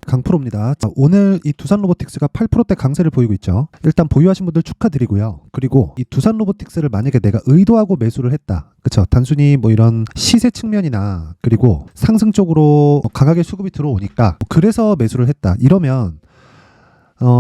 강프로입니다. 자, 오늘 이 두산로보틱스가 8%대 강세를 보이고 있죠. 일단 보유하신 분들 축하드리고요. 그리고 이 두산로보틱스를 만약에 내가 의도하고 매수를 했다. 그쵸? 단순히 뭐 이런 시세 측면이나 그리고 상승 쪽으로 강하게 수급이 들어오니까 그래서 매수를 했다. 이러면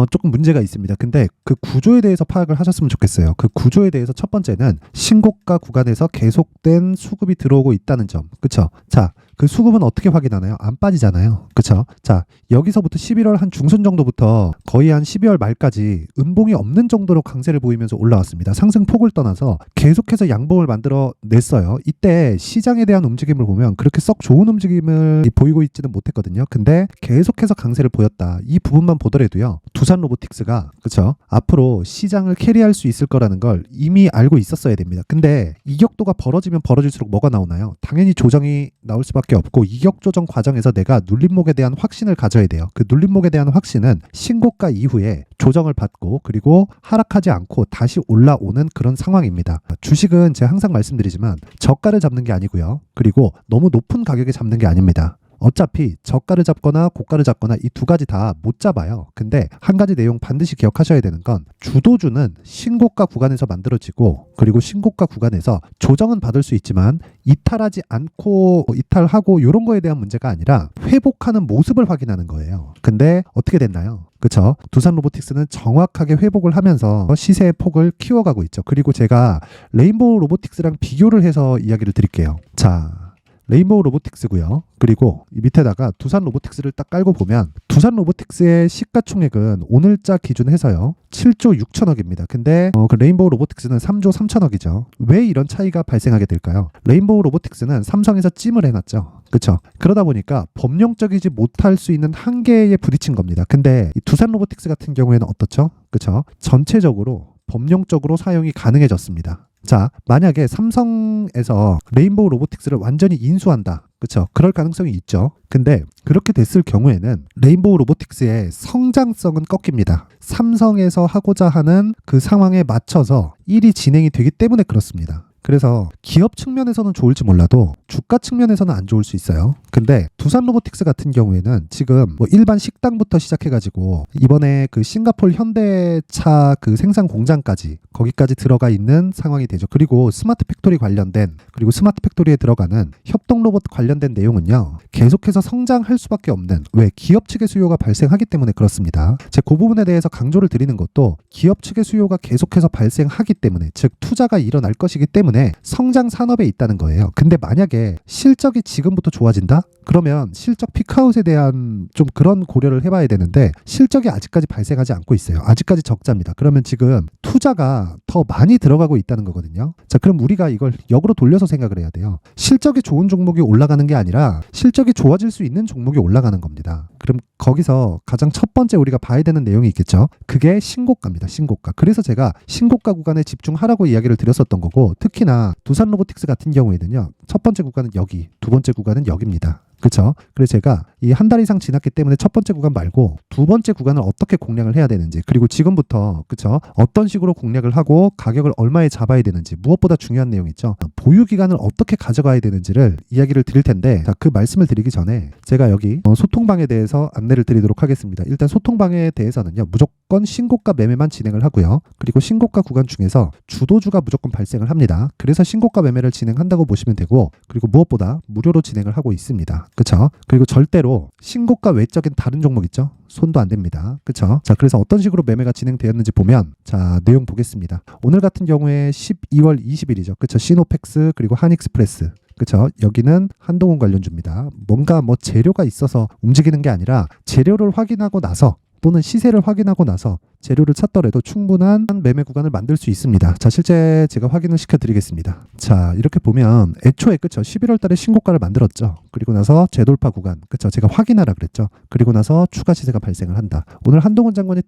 조금 문제가 있습니다. 근데 그 구조에 대해서 파악을 하셨으면 좋겠어요. 그 구조에 대해서 첫 번째는 신고가 구간에서 계속된 수급이 들어오고 있다는 점. 그쵸? 자, 그 수급은 어떻게 확인하나요? 안 빠지잖아요. 그쵸? 자, 여기서부터 11월 한 중순 정도부터 거의 한 12월 말까지 음봉이 없는 정도로 강세를 보이면서 올라왔습니다. 상승폭을 떠나서 계속해서 양봉을 만들어 냈어요. 이때 시장에 대한 움직임을 보면 그렇게 썩 좋은 움직임을 보이고 있지는 못했거든요. 근데 계속해서 강세를 보였다. 이 부분만 보더라도요. 두산로보틱스가 그쵸? 앞으로 시장을 캐리할 수 있을 거라는 걸 이미 알고 있었어야 됩니다. 근데 이격도가 벌어지면 벌어질수록 뭐가 나오나요? 당연히 조정이 나올 수밖에 없고 이격 조정 과정에서 내가 눌림목에 대한 확신을 가져야 돼요. 그 눌림목에 대한 확신은 신고가 이후에 조정을 받고 그리고 하락하지 않고 다시 올라오는 그런 상황입니다. 주식은 제가 항상 말씀드리지만 저가를 잡는 게 아니고요. 그리고 너무 높은 가격에 잡는 게 아닙니다. 어차피 저가를 잡거나 고가를 잡거나 이 두 가지 다 못 잡아요. 근데 한 가지 내용 반드시 기억하셔야 되는 건 주도주는 신고가 구간에서 만들어지고 그리고 신고가 구간에서 조정은 받을 수 있지만 이탈하지 않고 이탈하고 이런 거에 대한 문제가 아니라 회복하는 모습을 확인하는 거예요. 근데 어떻게 됐나요? 그쵸? 두산로보틱스는 정확하게 회복을 하면서 시세의 폭을 키워가고 있죠. 그리고 제가 레인보우 로보틱스랑 비교를 해서 이야기를 드릴게요. 자, 레인보우 로보틱스고요. 그리고 이 밑에다가 두산로보틱스를 딱 깔고 보면 두산로보틱스의 시가총액은 오늘자 기준해서요 7조 6천억입니다. 근데 그 레인보우 로보틱스는 3조 3천억이죠. 왜 이런 차이가 발생하게 될까요? 레인보우 로보틱스는 삼성에서 찜을 해놨죠. 그렇죠? 그러다 보니까 범용적이지 못할 수 있는 한계에 부딪힌 겁니다. 근데 이 두산로보틱스 같은 경우에는 어떻죠? 그렇죠? 전체적으로 범용적으로 사용이 가능해졌습니다. 자, 만약에 삼성에서 레인보우 로보틱스를 완전히 인수한다. 그렇죠? 그럴 가능성이 있죠. 근데 그렇게 됐을 경우에는 레인보우 로보틱스의 성장성은 꺾입니다. 삼성에서 하고자 하는 그 상황에 맞춰서 일이 진행이 되기 때문에 그렇습니다. 그래서 기업 측면에서는 좋을지 몰라도 주가 측면에서는 안 좋을 수 있어요. 근데 두산로보틱스 같은 경우에는 지금 뭐 일반 식당부터 시작해가지고 이번에 그 싱가포르 현대차 그 생산 공장까지 거기까지 들어가 있는 상황이 되죠. 그리고 스마트 팩토리 관련된 그리고 스마트 팩토리에 들어가는 협동 로봇 관련된 내용은요. 계속해서 성장할 수밖에 없는 왜 기업 측의 수요가 발생하기 때문에 그렇습니다. 제가 그 부분에 대해서 강조를 드리는 것도 기업 측의 수요가 계속해서 발생하기 때문에 즉 투자가 일어날 것이기 때문에 성장 산업에 있다는 거예요. 근데 만약에 실적이 지금부터 좋아진다? 그러면 실적 피크아웃에 대한 좀 그런 고려를 해봐야 되는데 실적이 아직까지 발생하지 않고 있어요. 아직까지 적자입니다. 그러면 지금 투자가 더 많이 들어가고 있다는 거거든요. 자, 그럼 우리가 이걸 역으로 돌려서 생각을 해야 돼요. 실적이 좋은 종목이 올라가는 게 아니라 실적이 좋아질 수 있는 종목이 올라가는 겁니다. 그럼 거기서 가장 첫 번째 우리가 봐야 되는 내용이 있겠죠. 그게 신고가입니다. 신고가. 그래서 제가 신고가 구간에 집중하라고 이야기를 드렸었던 거고 특히나 두산로보틱스 같은 경우에는요. 첫 번째 구간은 여기, 두 번째 구간은 여기입니다. 그렇죠? 그래서 제가 이 한 달 이상 지났기 때문에 첫 번째 구간 말고 두 번째 구간을 어떻게 공략을 해야 되는지 그리고 지금부터 그렇죠? 어떤 식으로 공략을 하고 가격을 얼마에 잡아야 되는지 무엇보다 중요한 내용 있죠. 보유 기간을 어떻게 가져가야 되는지를 이야기를 드릴 텐데 자, 그 말씀을 드리기 전에 제가 여기 소통방에 대해서 안내를 드리도록 하겠습니다. 일단 소통방에 대해서는요. 무조건 신고가 매매만 진행을 하고요. 그리고 신고가 구간 중에서 주도주가 무조건 발생을 합니다. 그래서 신고가 매매를 진행한다고 보시면 되고 그리고 무엇보다 무료로 진행을 하고 있습니다. 그쵸? 그리고 절대로 신고가 외적인 다른 종목 있죠? 손도 안 됩니다. 그쵸? 자, 그래서 어떤 식으로 매매가 진행되었는지 보면 자, 내용 보겠습니다. 오늘 같은 경우에 12월 20일이죠. 그쵸? 시노펙스 그리고 한익스프레스. 그쵸? 여기는 한동훈 관련주입니다. 뭔가 뭐 재료가 있어서 움직이는 게 아니라 재료를 확인하고 나서 또는 시세를 확인하고 나서 재료를 찾더라도 충분한 매매 구간을 만들 수 있습니다. 자, 실제 제가 확인을 시켜드리겠습니다. 자, 이렇게 보면 애초에 그쵸? 11월 달에 신고가를 만들었죠. 그리고 나서 재돌파 구간, 그쵸? 제가 확인하라 그랬죠. 그리고 나서 추가 시세가 발생을 한다. 오늘 한동훈 장관이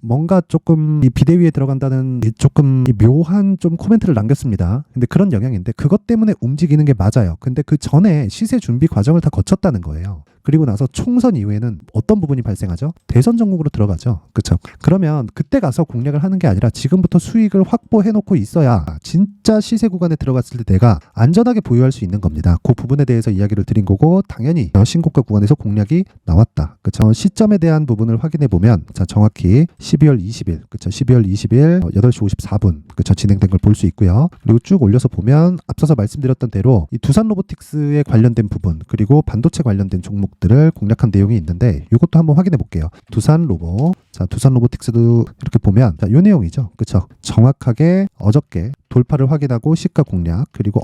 뭔가 조금 이 비대위에 들어간다는 조금 묘한 좀 코멘트를 남겼습니다. 근데 그런 영향인데 그것 때문에 움직이는 게 맞아요. 근데 그 전에 시세 준비 과정을 다 거쳤다는 거예요. 그리고 나서 총선 이후에는 어떤 부분이 발생하죠? 대선 전국으로 들어가죠. 그렇죠? 그러면 그때 가서 공략을 하는 게 아니라 지금부터 수익을 확보해 놓고 있어야 진짜 시세 구간에 들어갔을 때 내가 안전하게 보유할 수 있는 겁니다. 그 부분에 대해서 이야기를 드린 거고, 당연히 신고가 구간에서 공략이 나왔다. 그렇죠? 시점에 대한 부분을 확인해 보면, 자, 정확히 12월 20일, 그렇죠? 12월 20일 8시 54분, 그렇죠? 진행된 걸 볼 수 있고요. 그리고 쭉 올려서 보면 앞서서 말씀드렸던 대로 이 두산 로보틱스에 관련된 부분, 그리고 반도체 관련된 종목들을 공략한 내용이 있는데, 이것도 한번 확인해 볼게요. 두산 로보, 자, 두산 로보틱스도 이렇게 보면, 자, 요 내용이죠. 그렇죠? 정확하게 어저께 돌파를 확인하고 시가 공략, 그리고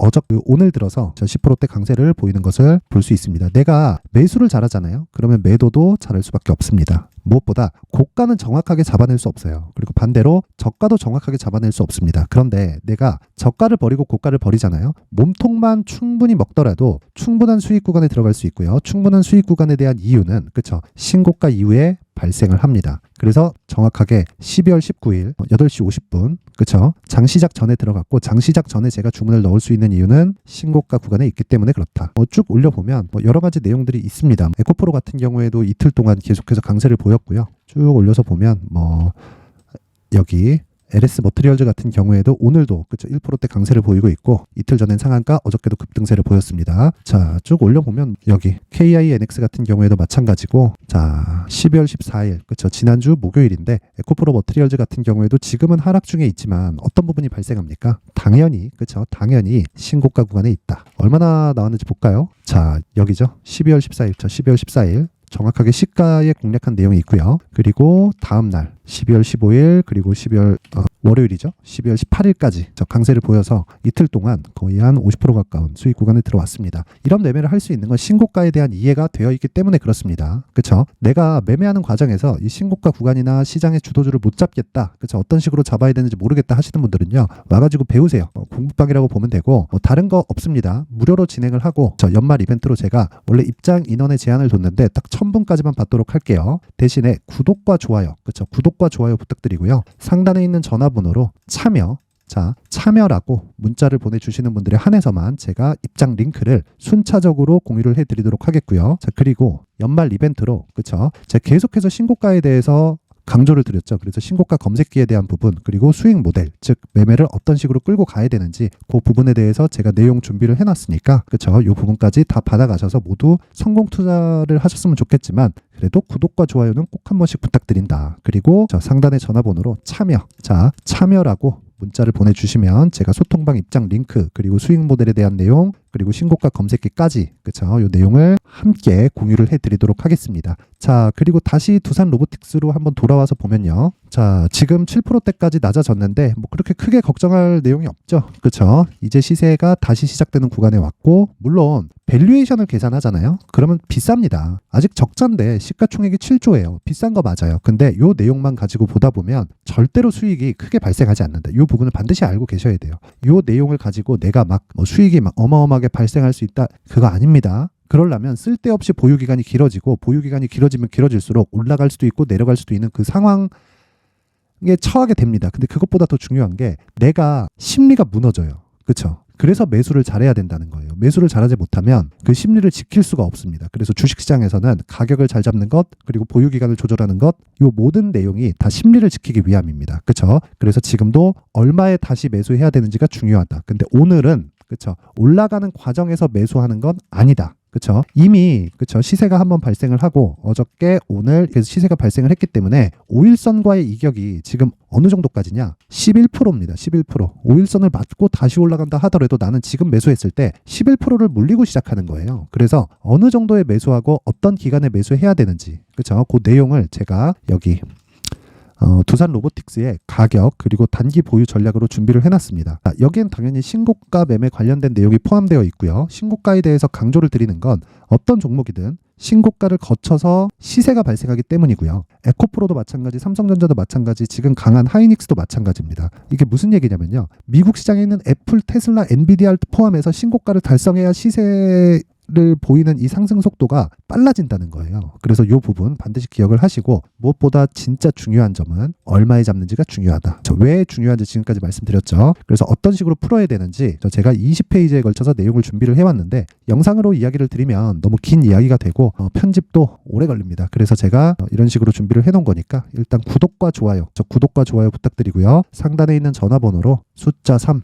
오늘 들어서 10%대 강세를 보이는 것을 볼 수 있습니다. 내가 매수를 잘하잖아요. 그러면 매도도 잘할 수밖에 없습니다. 무엇보다 고가는 정확하게 잡아낼 수 없어요. 그리고 반대로 저가도 정확하게 잡아낼 수 없습니다. 그런데 내가 저가를 버리고 고가를 버리잖아요. 몸통만 충분히 먹더라도 충분한 수익 구간에 들어갈 수 있고요. 충분한 수익 구간에 대한 이유는, 그렇죠? 신고가 이후에 발생을 합니다. 그래서 정확하게 12월 19일 8시 50분, 그렇죠? 장시작 전에 들어갔고, 장시작 전에 제가 주문을 넣을 수 있는 이유는 신고가 구간에 있기 때문에 그렇다. 쭉 올려보면 여러 가지 내용들이 있습니다. 에코프로 같은 경우에도 이틀 동안 계속해서 강세를 보였고요. 쭉 올려서 보면 여기 LS 머트리얼즈 같은 경우에도 오늘도, 그렇죠? 1%대 강세를 보이고 있고, 이틀 전엔 상한가, 어저께도 급등세를 보였습니다. 자, 쭉 올려보면 여기 KINX 같은 경우에도 마찬가지고, 자, 12월 14일, 그렇죠? 지난주 목요일인데 에코프로 머트리얼즈 같은 경우에도 지금은 하락 중에 있지만 어떤 부분이 발생합니까? 당연히, 그렇죠? 당연히 신고가 구간에 있다. 얼마나 나왔는지 볼까요? 자, 여기죠. 12월 14일, 12월 14일 정확하게 시가에 공략한 내용이 있고요. 그리고 다음 날 12월 15일, 그리고 12월 월요일이죠. 12월 18일까지 강세를 보여서 이틀 동안 거의 한 50% 가까운 수익 구간에 들어왔습니다. 이런 매매를 할 수 있는 건 신고가에 대한 이해가 되어 있기 때문에 그렇습니다. 그렇죠? 내가 매매하는 과정에서 이 신고가 구간이나 시장의 주도주를 못 잡겠다, 그렇죠? 어떤 식으로 잡아야 되는지 모르겠다 하시는 분들은요, 와가지고 배우세요. 공부방이라고 보면 되고, 다른 거 없습니다. 무료로 진행을 하고, 연말 이벤트로 제가 원래 입장 인원의 제한을 뒀는데 딱 1000분까지만 받도록 할게요. 대신에 구독과 좋아요, 그렇죠? 구독과 좋아요 부탁드리고요. 상단에 있는 전화번호로 참여라고 문자를 보내주시는 분들에 한해서만 제가 입장 링크를 순차적으로 공유를 해드리도록 하겠고요. 자, 그리고 연말 이벤트로, 그렇죠? 제가 계속해서 신고가에 대해서 강조를 드렸죠. 그래서 신고가 검색기에 대한 부분, 그리고 수익 모델, 즉 매매를 어떤 식으로 끌고 가야 되는지 그 부분에 대해서 제가 내용 준비를 해놨으니까, 그렇죠? 이 부분까지 다 받아가셔서 모두 성공 투자를 하셨으면 좋겠지만, 그래도 구독과 좋아요는 꼭 한 번씩 부탁드린다. 그리고 상단의 전화번호로 참여라고 문자를 보내주시면 제가 소통방 입장 링크, 그리고 수익 모델에 대한 내용, 그리고 신고가 검색기까지, 그렇죠? 이 내용을 함께 공유를 해드리도록 하겠습니다. 자, 그리고 다시 두산 로보틱스로 한번 돌아와서 보면요. 자, 지금 7%대까지 낮아졌는데 그렇게 크게 걱정할 내용이 없죠. 그렇죠? 이제 시세가 다시 시작되는 구간에 왔고, 물론 밸류에이션을 계산하잖아요. 그러면 비쌉니다. 아직 적자인데 시가총액이 7조예요. 비싼 거 맞아요. 근데 요 내용만 가지고 보다 보면 절대로 수익이 크게 발생하지 않는다. 요 부분을 반드시 알고 계셔야 돼요. 요 내용을 가지고 내가 수익이 어마어마하게 발생할 수 있다, 그거 아닙니다. 그러려면 쓸데없이 보유기간이 길어지고, 보유기간이 길어지면 길어질수록 올라갈 수도 있고 내려갈 수도 있는 그 상황에 처하게 됩니다. 근데 그것보다 더 중요한 게 내가 심리가 무너져요. 그렇죠? 그래서 매수를 잘해야 된다는 거예요. 매수를 잘하지 못하면 그 심리를 지킬 수가 없습니다. 그래서 주식시장에서는 가격을 잘 잡는 것, 그리고 보유기간을 조절하는 것, 이 모든 내용이 다 심리를 지키기 위함입니다. 그렇죠? 그래서 지금도 얼마에 다시 매수해야 되는지가 중요하다. 근데 오늘은, 그렇죠, 올라가는 과정에서 매수하는 건 아니다. 그렇죠? 이미, 그렇죠, 시세가 한번 발생을 하고 어저께 오늘 계속 시세가 발생을 했기 때문에 5일선과의 이격이 지금 어느 정도까지냐? 11%입니다. 11%. 5일선을 맞고 다시 올라간다 하더라도 나는 지금 매수했을 때 11%를 물리고 시작하는 거예요. 그래서 어느 정도에 매수하고 어떤 기간에 매수해야 되는지, 그렇죠? 그 내용을 제가 여기 두산 로보틱스의 가격, 그리고 단기 보유 전략으로 준비를 해놨습니다. 여기엔 당연히 신고가 매매 관련된 내용이 포함되어 있고요. 신고가에 대해서 강조를 드리는 건 어떤 종목이든 신고가를 거쳐서 시세가 발생하기 때문이고요. 에코프로도 마찬가지, 삼성전자도 마찬가지, 지금 강한 하이닉스도 마찬가지입니다. 이게 무슨 얘기냐면요. 미국 시장에 있는 애플, 테슬라, 엔비디아를 포함해서 신고가를 달성해야 시세 를 보이는 이 상승 속도가 빨라진다는 거예요. 그래서 이 부분 반드시 기억을 하시고, 무엇보다 진짜 중요한 점은 얼마에 잡는지가 중요하다. 왜 중요한지 지금까지 말씀드렸죠. 그래서 어떤 식으로 풀어야 되는지 제가 20페이지에 걸쳐서 내용을 준비를 해왔는데, 영상으로 이야기를 드리면 너무 긴 이야기가 되고 편집도 오래 걸립니다. 그래서 제가 이런 식으로 준비를 해놓은 거니까 일단 구독과 좋아요, 구독과 좋아요 부탁드리고요. 상단에 있는 전화번호로 숫자 3,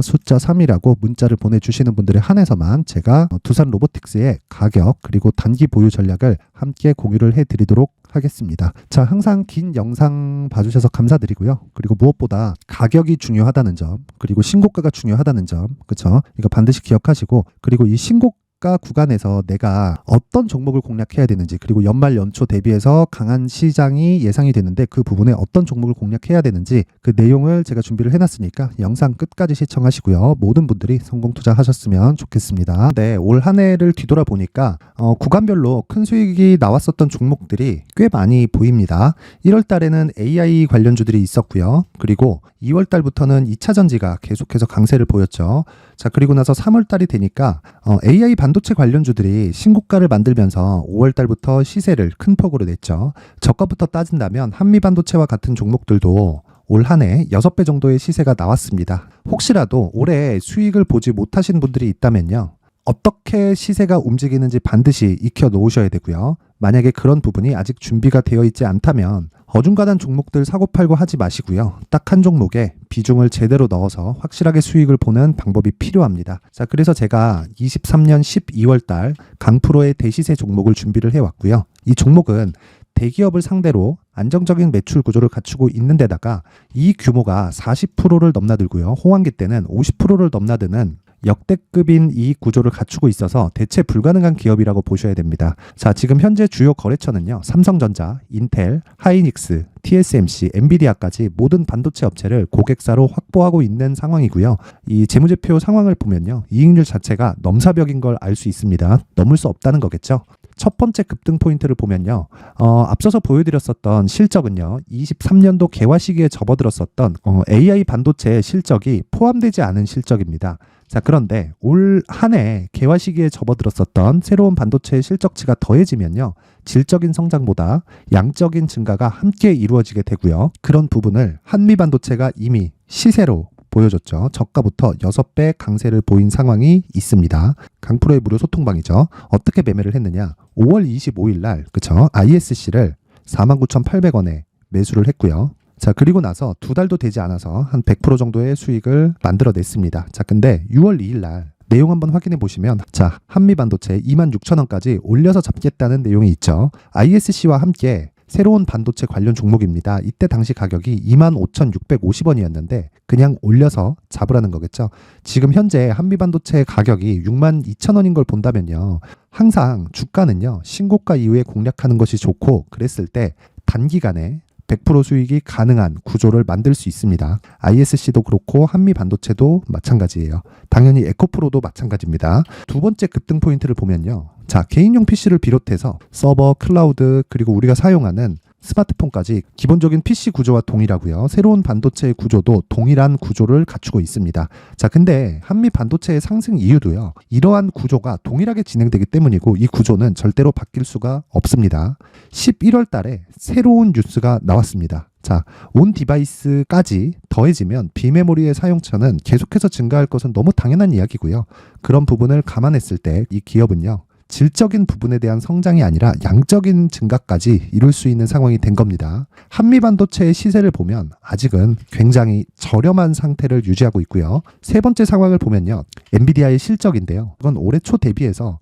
숫자 3이라고 문자를 보내주시는 분들에 한해서만 제가 두산 로보틱스의 가격 그리고 단기 보유 전략을 함께 공유를 해드리도록 하겠습니다. 자, 항상 긴 영상 봐주셔서 감사드리고요. 그리고 무엇보다 가격이 중요하다는 점, 그리고 신고가가 중요하다는 점, 그쵸? 이거 반드시 기억하시고, 그리고 이 신고가 구간에서 내가 어떤 종목을 공략해야 되는지, 그리고 연말 연초 대비해서 강한 시장이 예상이 되는데 그 부분에 어떤 종목을 공략해야 되는지 그 내용을 제가 준비를 해놨으니까 영상 끝까지 시청하시고요. 모든 분들이 성공 투자하셨으면 좋겠습니다. 네, 올 한 해를 뒤돌아보니까 구간별로 큰 수익이 나왔었던 종목들이 꽤 많이 보입니다. 1월 달에는 AI 관련주들이 있었고요. 그리고 2월 달부터는 2차 전지가 계속해서 강세를 보였죠. 자, 그리고 나서 3월 달이 되니까 AI 반도체 관련주들이 신고가를 만들면서 5월 달부터 시세를 큰 폭으로 냈죠. 저가부터 따진다면 한미반도체와 같은 종목들도 올 한 해 6배 정도의 시세가 나왔습니다. 혹시라도 올해 수익을 보지 못하신 분들이 있다면요, 어떻게 시세가 움직이는지 반드시 익혀 놓으셔야 되고요. 만약에 그런 부분이 아직 준비가 되어 있지 않다면 어중간한 종목들 사고팔고 하지 마시고요. 딱 한 종목에 비중을 제대로 넣어서 확실하게 수익을 보는 방법이 필요합니다. 자, 그래서 제가 23년 12월 달 강프로의 대시세 종목을 준비를 해왔고요. 이 종목은 대기업을 상대로 안정적인 매출 구조를 갖추고 있는 데다가 이 규모가 40%를 넘나들고요. 호황기 때는 50%를 넘나드는 역대급인 이익 구조를 갖추고 있어서 대체 불가능한 기업이라고 보셔야 됩니다. 자, 지금 현재 주요 거래처는요, 삼성전자, 인텔, 하이닉스, TSMC, 엔비디아까지 모든 반도체 업체를 고객사로 확보하고 있는 상황이고요. 이 재무제표 상황을 보면요, 이익률 자체가 넘사벽인 걸 알 수 있습니다. 넘을 수 없다는 거겠죠. 첫 번째 급등 포인트를 보면요, 앞서서 보여드렸었던 실적은요, 23년도 개화 시기에 접어들었었던 AI 반도체의 실적이 포함되지 않은 실적입니다. 자, 그런데 올 한 해 개화 시기에 접어들었었던 새로운 반도체의 실적치가 더해지면요, 질적인 성장보다 양적인 증가가 함께 이루어지게 되고요. 그런 부분을 한미반도체가 이미 시세로 보여줬죠. 저가부터 6배 강세를 보인 상황이 있습니다. 강프로의 무료 소통방이죠. 어떻게 매매를 했느냐? 5월 25일 날, 그쵸? ISC를 49,800원에 매수를 했고요. 자, 그리고 나서 2달도 되지 않아서 한 100% 정도의 수익을 만들어냈습니다. 자, 근데 6월 2일 날 내용 한번 확인해 보시면, 자, 한미반도체 26,000원까지 올려서 잡겠다는 내용이 있죠. ISC와 함께 새로운 반도체 관련 종목입니다. 이때 당시 가격이 25,650원이었는데 그냥 올려서 잡으라는 거겠죠. 지금 현재 한미반도체 가격이 62,000원인 걸 본다면요, 항상 주가는요, 신고가 이후에 공략하는 것이 좋고, 그랬을 때 단기간에 100% 수익이 가능한 구조를 만들 수 있습니다. ISC도 그렇고 한미반도체도 마찬가지예요. 당연히 에코프로도 마찬가지입니다. 두 번째 급등 포인트를 보면요, 자, 개인용 PC를 비롯해서 서버, 클라우드, 그리고 우리가 사용하는 스마트폰까지 기본적인 PC 구조와 동일하고요. 새로운 반도체의 구조도 동일한 구조를 갖추고 있습니다. 자, 근데 한미 반도체의 상승 이유도요, 이러한 구조가 동일하게 진행되기 때문이고, 이 구조는 절대로 바뀔 수가 없습니다. 11월 달에 새로운 뉴스가 나왔습니다. 자, 온 디바이스까지 더해지면 비메모리의 사용처는 계속해서 증가할 것은 너무 당연한 이야기고요. 그런 부분을 감안했을 때 이 기업은요, 질적인 부분에 대한 성장이 아니라 양적인 증가까지 이룰 수 있는 상황이 된 겁니다. 한미반도체의 시세를 보면 아직은 굉장히 저렴한 상태를 유지하고 있고요. 세 번째 상황을 보면요, 엔비디아의 실적인데요, 이건 올해 초 대비해서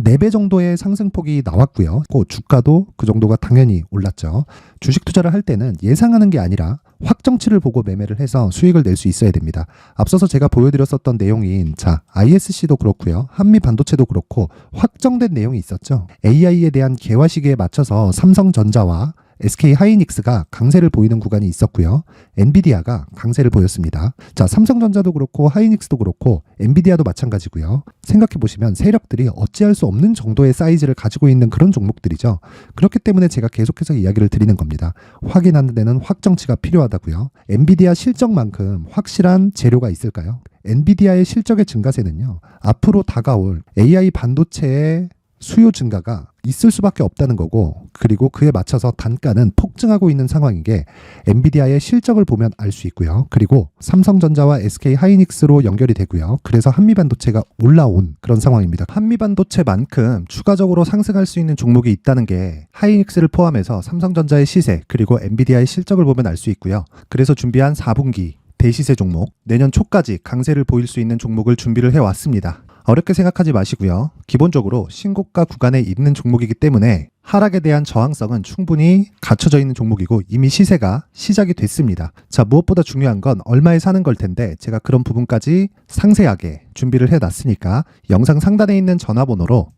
4배 정도의 상승폭이 나왔고요. 주가도 그 정도가 당연히 올랐죠. 주식 투자를 할 때는 예상하는 게 아니라 확정치를 보고 매매를 해서 수익을 낼 수 있어야 됩니다. 앞서서 제가 보여드렸었던 내용인, 자, ISC도 그렇고요, 한미반도체도 그렇고 확정된 내용이 있었죠. AI에 대한 개화 시기에 맞춰서 삼성전자와 SK 하이닉스가 강세를 보이는 구간이 있었고요. 엔비디아가 강세를 보였습니다. 자, 삼성전자도 그렇고 하이닉스도 그렇고 엔비디아도 마찬가지고요. 생각해보시면 세력들이 어찌할 수 없는 정도의 사이즈를 가지고 있는 그런 종목들이죠. 그렇기 때문에 제가 계속해서 이야기를 드리는 겁니다. 확인하는 데는 확정치가 필요하다고요. 엔비디아 실적만큼 확실한 재료가 있을까요? 엔비디아의 실적의 증가세는요, 앞으로 다가올 AI 반도체의 수요 증가가 있을 수밖에 없다는 거고, 그리고 그에 맞춰서 단가는 폭증하고 있는 상황인 게 엔비디아의 실적을 보면 알 수 있고요. 그리고 삼성전자와 SK 하이닉스로 연결이 되고요. 그래서 한미반도체가 올라온 그런 상황입니다. 한미반도체만큼 추가적으로 상승할 수 있는 종목이 있다는 게 하이닉스를 포함해서 삼성전자의 시세 그리고 엔비디아의 실적을 보면 알 수 있고요. 그래서 준비한 4분기 대시세 종목, 내년 초까지 강세를 보일 수 있는 종목을 준비를 해왔습니다. 어렵게 생각하지 마시고요. 기본적으로 신고가 구간에 있는 종목이기 때문에 하락에 대한 저항성은 충분히 갖춰져 있는 종목이고 이미 시세가 시작이 됐습니다. 자, 무엇보다 중요한 건 얼마에 사는 걸 텐데 제가 그런 부분까지 상세하게 준비를 해놨으니까 영상 상단에 있는 전화번호로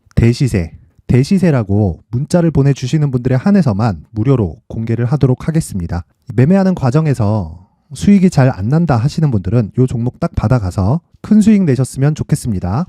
대시세라고 문자를 보내주시는 분들에 한해서만 무료로 공개를 하도록 하겠습니다. 매매하는 과정에서 수익이 잘 안 난다 하시는 분들은 이 종목 딱 받아가서 큰 수익 내셨으면 좋겠습니다.